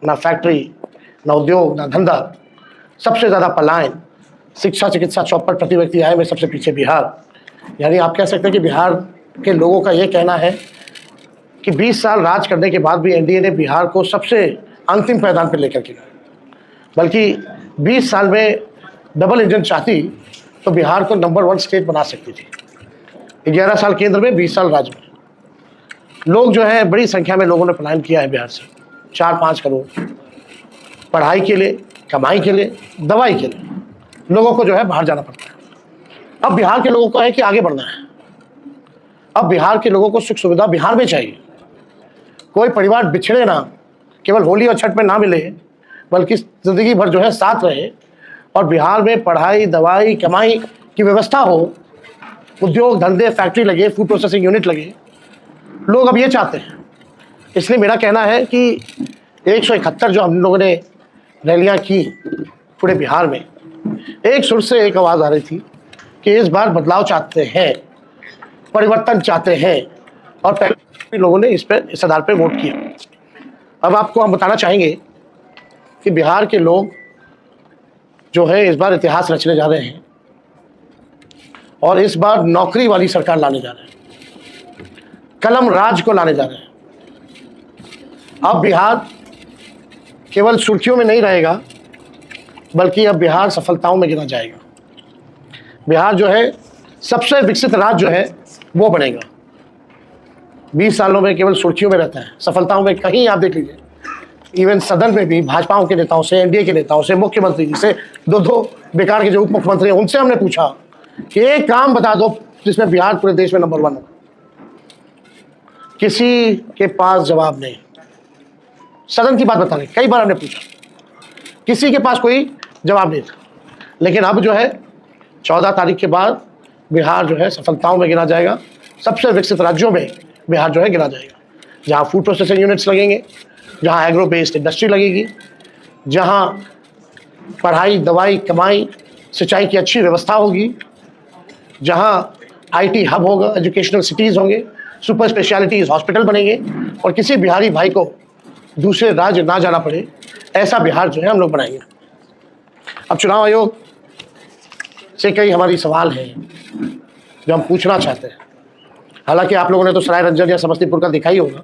ना फैक्ट्री, ना उद्योग, ना धंधा, सबसे ज़्यादा पलायन, शिक्षा चिकित्सा चौपट प्रति व्यक्ति आय में सबसे पीछे बिहार। यानी आप कह सकते हैं कि बिहार के लोगों का ये कहना है कि 20 साल राज करने के बाद भी एनडीए ने बिहार को सबसे अंतिम पायदान पर लेकर के गया। बल्कि 20 साल में डबल इंजन चाहती तो बिहार को नंबर 1 स्टेट बना सकती थी। 11 साल केंद्र में, 20 साल राज्य में। लोग जो है बड़ी संख्या में लोगों ने पलायन किया है बिहार से, 4-5 करोड़, पढ़ाई के लिए, कमाई के लिए, दवाई के लिए लोगों को जो है बाहर जाना पड़ता है। अब बिहार के लोगों को है कि आगे बढ़ना है। अब बिहार के लोगों को सुख सुविधा बिहार में चाहिए। कोई परिवार बिछड़े ना, केवल होली और छठ में ना मिले, बल्कि जिंदगी भर जो है साथ रहे और बिहार में पढ़ाई, दवाई, कमाई की व्यवस्था हो, उद्योग धंधे, फैक्ट्री लगे, फूड प्रोसेसिंग यूनिट लगे। लोग अब ये चाहते हैं। इसलिए मेरा कहना है कि 171 जो हम लोगों ने रैलियां की पूरे बिहार में, एक सुर से एक आवाज़ आ रही थी कि इस बार बदलाव चाहते हैं, परिवर्तन चाहते हैं, और पहले लोगों ने इस आधार पर वोट किया। अब आपको हम बताना चाहेंगे कि बिहार के लोग जो है इस बार इतिहास रचने जा रहे हैं और इस बार नौकरी वाली सरकार लाने जा रहे हैं, कलम राज को लाने जा रहे हैं। अब बिहार केवल सुर्खियों में नहीं रहेगा, बल्कि अब बिहार सफलताओं में गिना जाएगा। बिहार जो है सबसे विकसित राज्य जो है वो बनेगा। 20 सालों में केवल सुर्खियों में रहता है, सफलताओं में कहीं आप देख लीजिए। इवन सदन में भी भाजपाओं के नेताओं से, एनडीए के नेताओं से, मुख्यमंत्री जी से, दो बेकार के जो उप मुख्यमंत्री हैं उनसे हमने पूछा कि एक काम बता दो जिसमें बिहार पूरे देश में नंबर 1 हो। किसी के पास जवाब नहीं। सदन की बात बता रहे, कई बार हमने पूछा, किसी के पास कोई जवाब नहीं था। लेकिन अब जो है 14 तारीख के बाद बिहार जो है सफलताओं में गिना जाएगा। सबसे विकसित राज्यों में बिहार जो है गिना जाएगा, जहाँ फूड प्रोसेसिंग यूनिट्स लगेंगे, जहाँ एग्रो बेस्ड इंडस्ट्री लगेगी, जहाँ पढ़ाई, दवाई, कमाई, सिंचाई की अच्छी व्यवस्था होगी, जहाँ आईटी हब होगा, एजुकेशनल सिटीज़ होंगे, सुपर स्पेशलिटीज़ हॉस्पिटल बनेंगे और किसी बिहारी भाई को दूसरे राज्य ना जाना पड़े, ऐसा बिहार जो है हम लोग बनाएंगे। अब चुनाव आयोग से कई हमारी सवाल हैं जो हम पूछना चाहते हैं। हालांकि आप लोगों ने तो सरायरंजन या समस्तीपुर का देखा ही होगा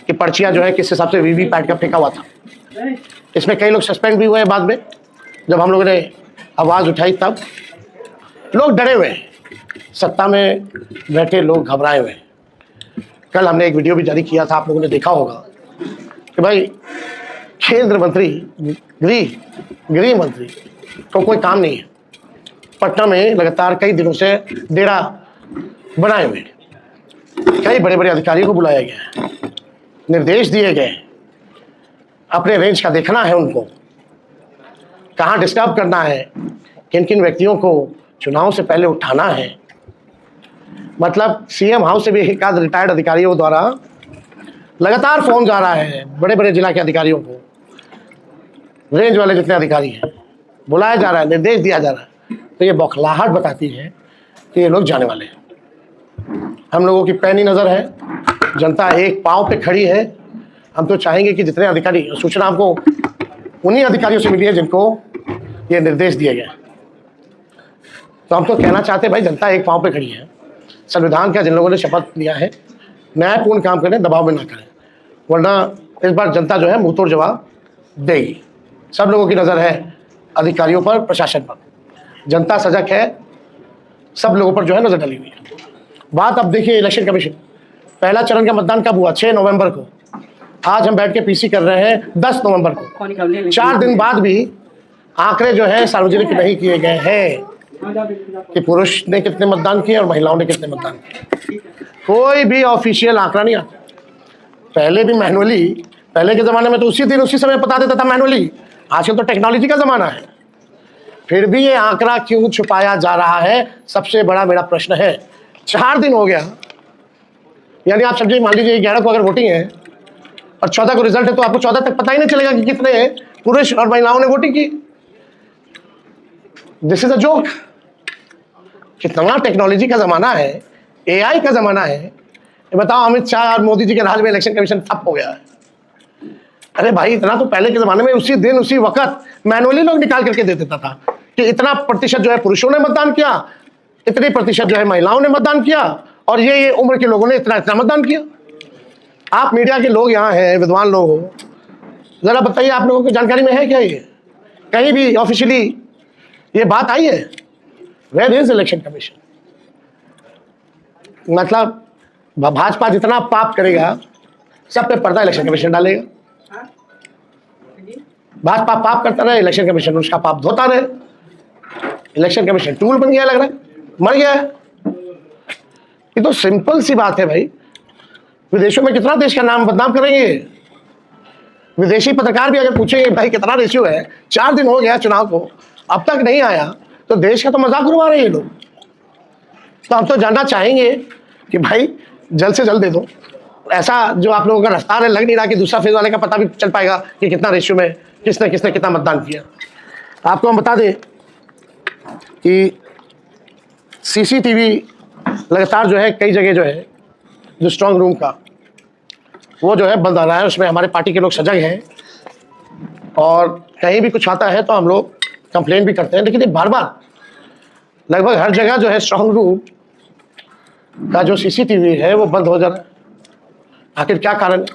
कि पर्चियां जो है किस हिसाब से वीवीपैट का फेंका हुआ था। इसमें कई लोग सस्पेंड भी हुए हैं बाद में, जब हम लोगों ने आवाज़ उठाई तब। लोग डरे हुए हैं, सत्ता में बैठे लोग घबराए हुए हैं। कल हमने एक वीडियो भी जारी किया था, आप लोगों ने देखा होगा कि भाई केंद्र मंत्री, गृह मंत्री को कोई काम नहीं है। पटना में लगातार कई दिनों से डेरा बनाए हुए, कई बड़े बड़े अधिकारियों को बुलाया गया है, निर्देश दिए गए, अपने रेंज का देखना है उनको, कहाँ डिस्टर्ब करना है, किन किन व्यक्तियों को चुनाव से पहले उठाना है। मतलब सीएम हाउस से भी एक आध रिटायर्ड अधिकारियों द्वारा लगातार फोन जा रहा है बड़े बड़े जिला के अधिकारियों को, रेंज वाले जितने अधिकारी हैं, बुलाया जा रहा है, निर्देश दिया जा रहा है। तो ये बौखलाहट बताती है कि ये लोग जाने वाले हैं। हम लोगों की पैनी नज़र है, जनता एक पांव पे खड़ी है। हम तो चाहेंगे कि जितने अधिकारी, सूचना हमको उन्हीं अधिकारियों से मिली है जिनको ये निर्देश दिए गए। तो हम तो कहना चाहते हैं भाई, जनता एक पांव पे खड़ी है। संविधान का जिन लोगों ने शपथ लिया है, न्यायपूर्ण काम करें, दबाव में ना करें, वरना इस बार जनता जो है मुंह तोड़ जवाब देगी। सब लोगों की नज़र है अधिकारियों पर, प्रशासन पर। जनता सजग है, सब लोगों पर जो है नज़र डली हुई है। बात अब देखिए इलेक्शन कमीशन, पहला चरण का मतदान कब हुआ? 6 नवंबर को। आज हम बैठ के पीसी कर रहे हैं 10 नवंबर को। 4 दिन बाद भी आंकड़े जो है सार्वजनिक नहीं किए गए हैं कि पुरुष ने कितने मतदान किए और महिलाओं ने कितने मतदान किए। कोई भी ऑफिशियल आंकड़ा नहीं आता। पहले भी मैनुअली, पहले के ज़माने में तो उसी दिन उसी समय बता देता था मैनुअली। आजकल तो टेक्नोलॉजी का ज़माना है, फिर भी ये आंकड़ा क्यों छुपाया जा रहा है, सबसे बड़ा मेरा प्रश्न है। 4 दिन हो गया, यानी आप समझिए, मान लीजिए 11 को अगर वोटिंग है और 14 को रिजल्ट है, तो आपको 14 तक पता ही नहीं चलेगा कि कितने पुरुष और महिलाओं ने वोटिंग की। This is a joke. कितना टेक्नोलॉजी का ज़माना है, एआई का ज़माना है। ये बताओ, अमित शाह और मोदी जी के राज में इलेक्शन कमीशन ठप हो गया है। अरे भाई इतना तो पहले के जमाने में उसी दिन उसी वक्त मैनुअली लोग निकाल करके दे देता था कि इतना प्रतिशत जो है पुरुषों ने मतदान किया, इतने प्रतिशत जो है महिलाओं ने मतदान किया, और ये उम्र के लोगों ने इतना इतना मतदान किया। आप मीडिया के लोग यहाँ हैं, विद्वान लोग हो, जरा बताइए आप लोगों को जानकारी में है क्या ये? कहीं भी ऑफिशियली ये बात आई है? Where is election commission? मतलब भाजपा जितना पाप करेगा सब पे पर्दा इलेक्शन कमीशन डालेगा। भाजपा पाप करता रहे, इलेक्शन कमीशन उसका पाप धोता रहे। इलेक्शन कमीशन टूल बन गया, लग रहा है मर गया है। ये तो सिंपल सी बात है भाई। विदेशों में कितना देश का नाम बदनाम करेंगे। विदेशी पत्रकार भी अगर पूछेंगे भाई कितना रेशियो है, 4 दिन हो गया चुनाव को अब तक नहीं आया, तो देश का तो मजाक उड़वा रहे हैं ये लोग। तो हम तो जानना चाहेंगे कि भाई जल्द से जल्द दे दो। ऐसा जो आप लोगों का रफ्तार है, लग नहीं रहा कि दूसरा फेज वाले का पता भी चल पाएगा कि कितना रेशियो में किसने किसने कितना मतदान किया। आपको हम बता दें कि सीसीटीवी लगातार जो है कई जगह जो है जो स्ट्रांग रूम का वो जो है बंद आ रहा है, उसमें हमारे पार्टी के लोग सजग हैं, और कहीं भी कुछ आता है तो हम लोग कंप्लेन भी करते हैं, लेकिन ये बार बार लगभग हर जगह जो है स्ट्रांग रूम का जो सीसीटीवी है वो बंद हो जा रहा है। आखिर क्या कारण?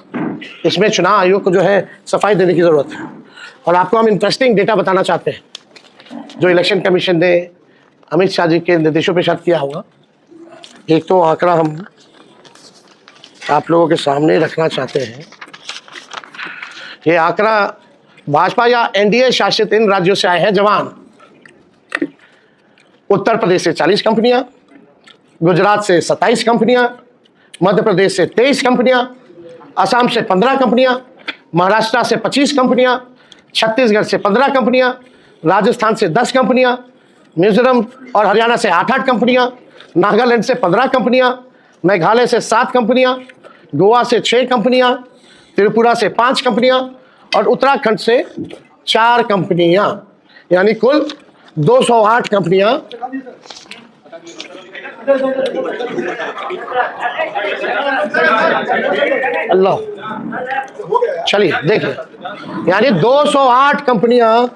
इसमें चुनाव आयोग को जो है सफाई देने की जरूरत है। और आपको हम इंटरेस्टिंग डेटा बताना चाहते हैं जो इलेक्शन कमीशन ने अमित शाह जी के निर्देशों पे शायद किया होगा। एक तो आंकड़ा हम आप लोगों के सामने रखना चाहते हैं। ये आंकड़ा भाजपा या एनडीए शासित इन राज्यों से आए हैं जवान। उत्तर प्रदेश से 40 कंपनियां, गुजरात से 27 कंपनियां, मध्य प्रदेश से 23 कंपनियां, असम से 15 कंपनियां, महाराष्ट्र से 25 कंपनियां, छत्तीसगढ़ से 15 कंपनियां, राजस्थान से 10 कंपनियां, मिजोरम और हरियाणा से 8-8 कंपनियां, नागालैंड से 15 कंपनियां, मेघालय से 7 कंपनियां, गोवा से 6 कंपनियां, त्रिपुरा से 5 कंपनियां और उत्तराखंड से 4 कंपनियां, यानी कुल 208 कंपनियां अल्लाह। चलिए देखिए, यानी 208 कंपनियां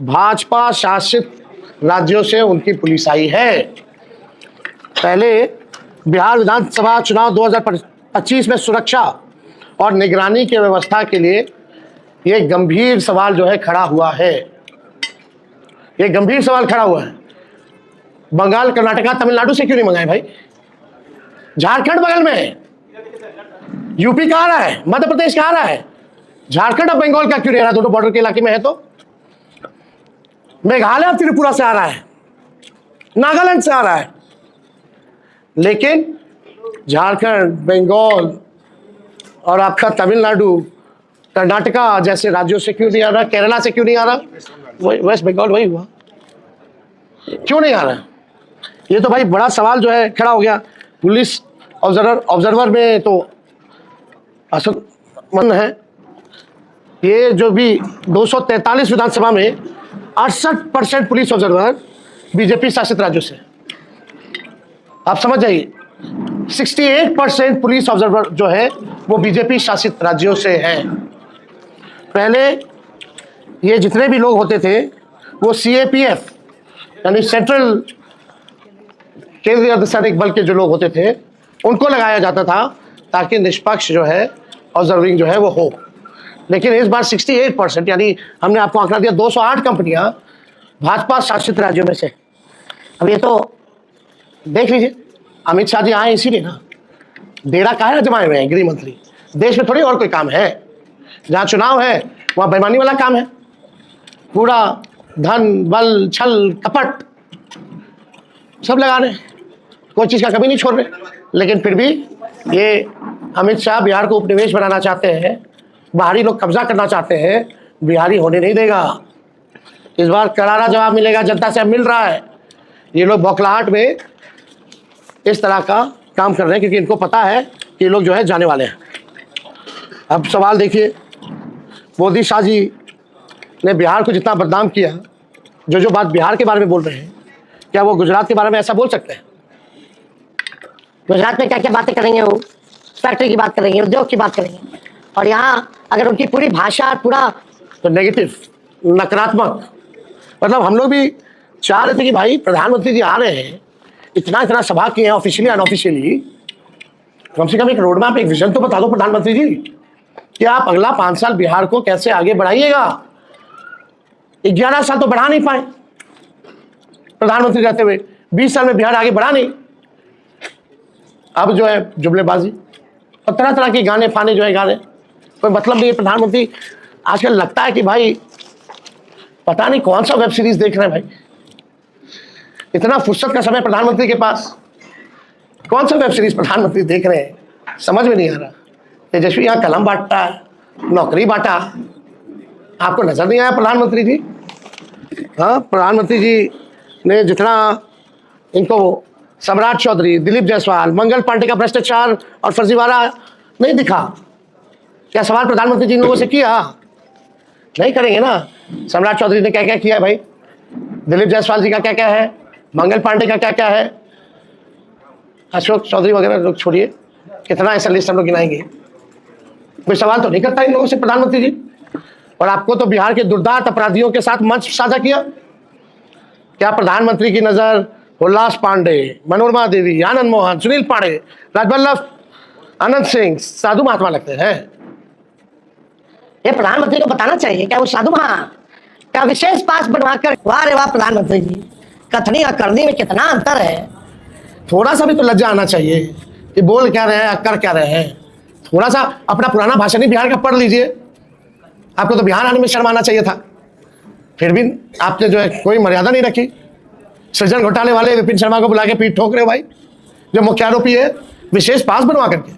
भाजपा शासित राज्यों से उनकी पुलिस आई है। पहले बिहार विधानसभा चुनाव 2025 में सुरक्षा और निगरानी की व्यवस्था के लिए ये गंभीर सवाल जो है खड़ा हुआ है। ये गंभीर सवाल खड़ा हुआ है। बंगाल, कर्नाटका, तमिलनाडु से क्यों नहीं मंगाए भाई? झारखंड बगल में है, यूपी का आ रहा है, मध्य प्रदेश का आ रहा है, झारखंड और बंगाल का क्यों नहीं आ रहा? दोनों बॉर्डर के इलाके में है। तो मेघालय और त्रिपुरा से आ रहा है, नागालैंड से आ रहा है, लेकिन झारखंड, बंगाल और आपका तमिलनाडु, कर्नाटका जैसे राज्यों से क्यों नहीं आ रहा? केरला से क्यों नहीं आ रहा? वेस्ट बंगाल वही हुआ, क्यों नहीं आ रहा? ये तो भाई बड़ा सवाल जो है खड़ा हो गया। पुलिस ऑब्जर्वर में तो असल मन है, ये जो भी 243 विधानसभा में 68% पुलिस ऑब्जर्वर बीजेपी शासित राज्यों से। आप समझ जाइए, 68% पुलिस ऑब्जर्वर जो है वो बीजेपी शासित राज्यों से हैं। पहले ये जितने भी लोग होते थे वो सीएपीएफ यानी सेंट्रल केंद्रीय अर्धसैनिक बल के जो लोग होते थे उनको लगाया जाता था ताकि निष्पक्ष जो है ऑब्जर्विंग जो है वो हो। लेकिन इस बार 68% यानी हमने आपको आंकड़ा दिया 208 कंपनियां भाजपा शासित राज्यों में से। अब ये तो देख लीजिए, अमित शाह जी आए इसीलिए ना, डेरा काहे जमाए हुए हैं गृह मंत्री। देश में थोड़ी और कोई काम है, जहाँ चुनाव है वहाँ बेईमानी वाला काम है। पूरा धन, बल, छल, कपट सब लगा रहे हैं, कोई चीज़ का कमी नहीं छोड़ रहे। लेकिन फिर भी ये अमित शाह बिहार को उपनिवेश बनाना चाहते हैं, बाहरी लोग कब्जा करना चाहते हैं, बिहारी होने नहीं देगा। इस बार करारा जवाब मिलेगा, जनता से अब मिल रहा है। ये लोग बौखलाहट में इस तरह का काम कर रहे हैं क्योंकि इनको पता है कि ये लोग जो है जाने वाले हैं। अब सवाल देखिए, मोदी शाह जी ने बिहार को जितना बदनाम किया, जो बात बिहार के बारे में बोल रहे हैं, क्या वो गुजरात के बारे में ऐसा बोल सकते हैं? गुजरात में क्या क्या बातें करेंगे? वो फैक्ट्री की बात करेंगे, उद्योग की बात करेंगे। और यहाँ अगर उनकी पूरी भाषा पूरा तो नेगेटिव, नकारात्मक। मतलब हम लोग भी चाह रहे थे कि भाई प्रधानमंत्री जी आ रहे हैं, इतना इतना सभा किए हैं ऑफिशियली अनऑफिशियली, कम से कम एक रोड मैप, एक विजन तो बता दो प्रधानमंत्री जी कि आप अगला 5 साल बिहार को कैसे आगे बढ़ाइएगा। 11 साल तो बढ़ा नहीं पाए प्रधानमंत्री रहते हुए, 20 साल में बिहार आगे बढ़ा नहीं। अब जो है जुमलेबाजी और तरह तरह के गाने फाने जो है गाने, कोई मतलब नहीं है। प्रधानमंत्री आजकल लगता है कि भाई पता नहीं कौन सा वेब सीरीज देख रहे हैं भाई। इतना फुर्सत का समय प्रधानमंत्री के पास, कौन सा वेब सीरीज प्रधानमंत्री देख रहे हैं, समझ में नहीं आ रहा। तेजस्वी यहाँ कलम बांटता है, नौकरी बांटा, आपको नजर नहीं आया प्रधानमंत्री जी? हाँ, प्रधानमंत्री जी ने जितना इनको सम्राट चौधरी, दिलीप जायसवाल, मंगल पांडे का भ्रष्टाचार और फर्जीवाड़ा नहीं दिखा, क्या सवाल प्रधानमंत्री जी ने लोगों से किया? नहीं करेंगे ना। सम्राट चौधरी ने क्या क्या किया है भाई, दिलीप जायसवाल जी का क्या क्या है, मंगल पांडे का क्या क्या है, अशोक चौधरी वगैरह लोग छोड़िए, कितना ऐसा लिस्ट हम लोग गिनाएंगे। कोई सवाल तो नहीं करता इन लोगों से प्रधानमंत्री जी। और आपको तो बिहार के दुर्दांत अपराधियों के साथ मंच साझा किया। क्या प्रधानमंत्री की नजर उल्लास पांडे, मनोरमा देवी, आनंद मोहन, सुनील पांडे, राजवल्लभ, अनंत सिंह साधु महात्मा लगते हैं? ये प्रधानमंत्री को बताना चाहिए क्या वो साधु महात्मा का विशेष पास बनवाकर। वाह रे वाह प्रधानमंत्री जी, कथनी और करनी में कितना अंतर है। थोड़ा सा भी तो लज्जा आना चाहिए कि बोल क्या रहे हैं, कर क्या रहे हैं। थोड़ा सा अपना पुराना भाषण ही बिहार का पढ़ लीजिए। आपको तो बिहार आने में शर्म आना चाहिए था, फिर भी आपने जो है कोई मर्यादा नहीं रखी। सृजन घोटाले वाले विपिन शर्मा को बुला के पीठ ठोक रहे भाई, जो मुख्य आरोपी है, विशेष पास बनवा करके।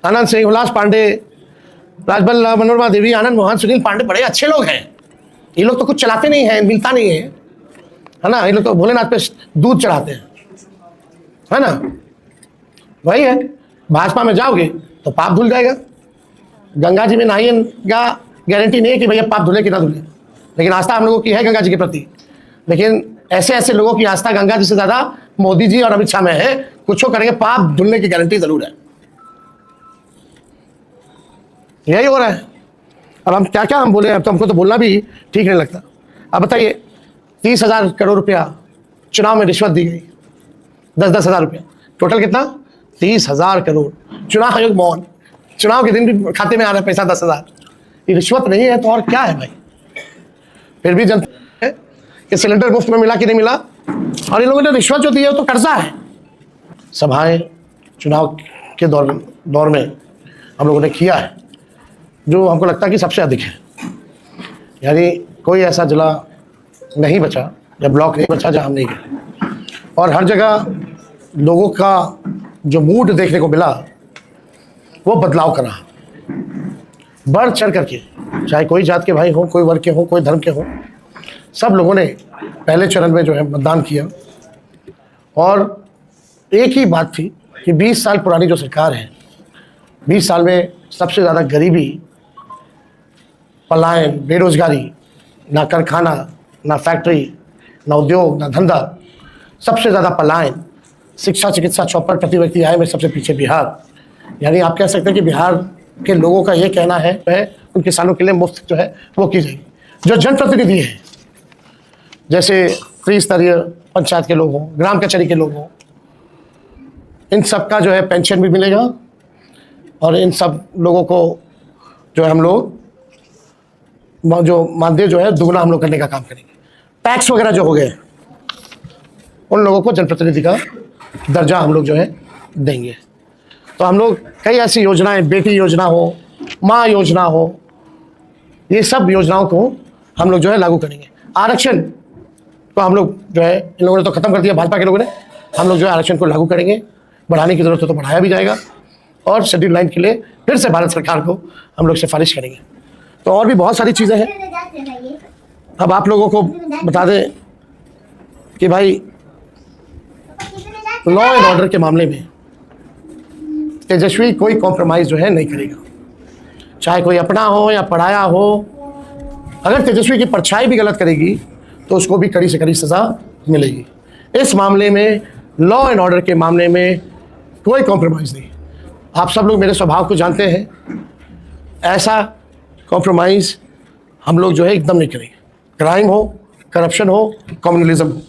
अनंत सिंह, उल्लास पांडे, राजवल्लभ, मनोरमा देवी, आनंद मोहन, सुनील पांडे बड़े अच्छे लोग हैं। ये लोग तो कुछ चलाते नहीं है, मिलता नहीं है ना। ये लोग तो भोलेनाथ पे दूध चढ़ाते हैं, है ना। वही है, भाजपा में जाओगे तो पाप धुल जाएगा। गंगा जी में नहाइएगा, गारंटी नहीं है कि भैया पाप धुले कि ना धुले, लेकिन आस्था हम लोगों की है गंगा जी के प्रति। लेकिन ऐसे ऐसे लोगों की आस्था गंगा जी से ज्यादा मोदी जी और अमित शाह में है। कुछ करेंगे, पाप धुलने की गारंटी जरूर है। यही हो रहा है। अब हम क्या क्या हम बोले, अब तो हमको तो बोलना भी ठीक नहीं लगता। अब बताइए, 30,000 करोड़ रुपया चुनाव में रिश्वत दी गई, 10-10 हज़ार रुपया, टोटल कितना? 30,000 करोड़। चुनाव आयोग मौन, चुनाव के दिन भी खाते में आ रहा है पैसा 10,000। ये रिश्वत नहीं है तो और क्या है भाई? फिर भी जनता है कि सिलेंडर मुफ्त में मिला कि नहीं मिला, और इन लोगों ने रिश्वत जो दी है वो तो कर्जा है। सभाएं चुनाव के दौर में हम लोगों ने किया है, जो हमको लगता है कि सबसे अधिक है। यानी कोई ऐसा जिला नहीं बचा या ब्लॉक नहीं बचा जहाँ हम नहीं गए। और हर जगह लोगों का जो मूड देखने को मिला वो बदलाव करा, बढ़ चढ़ करके, चाहे कोई जात के भाई हो, कोई वर्ग के हो, कोई धर्म के हो, सब लोगों ने पहले चरण में जो है मतदान किया। और एक ही बात थी कि 20 साल पुरानी जो सरकार है, 20 साल में सबसे ज़्यादा गरीबी, पलायन, बेरोजगारी, ना कारखाना, ना फैक्ट्री, ना उद्योग, ना धंधा, सबसे ज़्यादा पलायन, शिक्षा चिकित्सा चौपट प्रति व्यक्ति आय में सबसे पीछे बिहार। यानी आप कह सकते हैं कि बिहार के लोगों का ये कहना है उन किसानों के लिए मुफ्त जो है वो की जाएगी। जो जनप्रतिनिधि है, जैसे त्रिस्तरीय पंचायत के लोग हों, ग्राम कचहरी के लोग हों, इन सब का जो है पेंशन भी मिलेगा। और इन सब लोगों को जो है हम लोग जो मानदेय जो है दुगना हम लोग करने का काम करेंगे। टैक्स वगैरह जो हो गए, उन लोगों को जनप्रतिनिधि का दर्जा हम लोग जो है देंगे। तो हम लोग कई ऐसी योजनाएं, बेटी योजना हो, माँ योजना हो, ये सब योजनाओं को हम लोग जो है लागू करेंगे। आरक्षण तो हम लोग जो है, इन लोगों ने तो खत्म कर दिया, भाजपा के लोगों ने, हम लोग जो है आरक्षण को लागू करेंगे। बढ़ाने की जरूरत हो तो बढ़ाया भी जाएगा। और शेड्यूल लाइन के लिए फिर से भारत सरकार को हम लोग सिफारिश करेंगे। तो और भी बहुत सारी चीज़ें हैं। अब आप लोगों को बता दें कि भाई लॉ एंड ऑर्डर के मामले में तेजस्वी कोई कॉम्प्रोमाइज़ जो है नहीं करेगा, चाहे कोई अपना हो या पढ़ाया हो। अगर तेजस्वी की परछाई भी गलत करेगी तो उसको भी कड़ी से कड़ी सज़ा मिलेगी। इस मामले में, लॉ एंड ऑर्डर के मामले में कोई कॉम्प्रोमाइज़ नहीं। आप सब लोग मेरे स्वभाव को जानते हैं ऐसा कॉम्प्रोमाइज़ हम लोग जो है एकदम नहीं करेंगे। क्राइम हो, करप्शन हो, कम्युनलिज्म हो,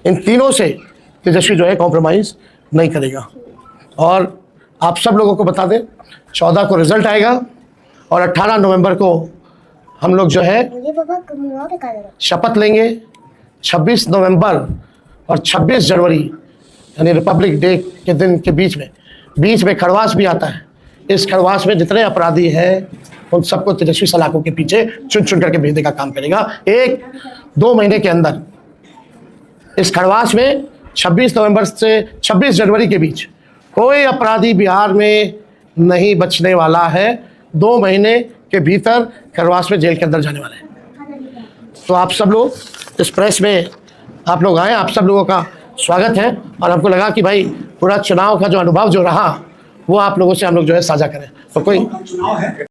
इन तीनों से तेजस्वी जो है कॉम्प्रोमाइज़ नहीं करेगा। और आप सब लोगों को बता दें 14 को रिजल्ट आएगा और 18 नवंबर को हम लोग जो है शपथ लेंगे। 26 नवंबर और 26 जनवरी यानी रिपब्लिक डे के दिन के बीच में खरवास भी आता है। इस खरवास में जितने अपराधी हैं उन सबको तेजस्वी सलाखों के पीछे चुन चुन करके भेजने का काम करेगा। 1-2 महीने के अंदर इस खरवास में 26 नवंबर से 26 जनवरी के बीच कोई अपराधी बिहार में नहीं बचने वाला है। 2 महीने के भीतर खरवास में जेल के अंदर जाने वाले हैं। तो आप सब लोग इस प्रेस में आप लोग आए, आप सब लोगों का स्वागत है। और हमको लगा कि भाई पूरा चुनाव का जो अनुभव जो रहा वो आप लोगों से हम लोग जो है साझा करें। तो कोई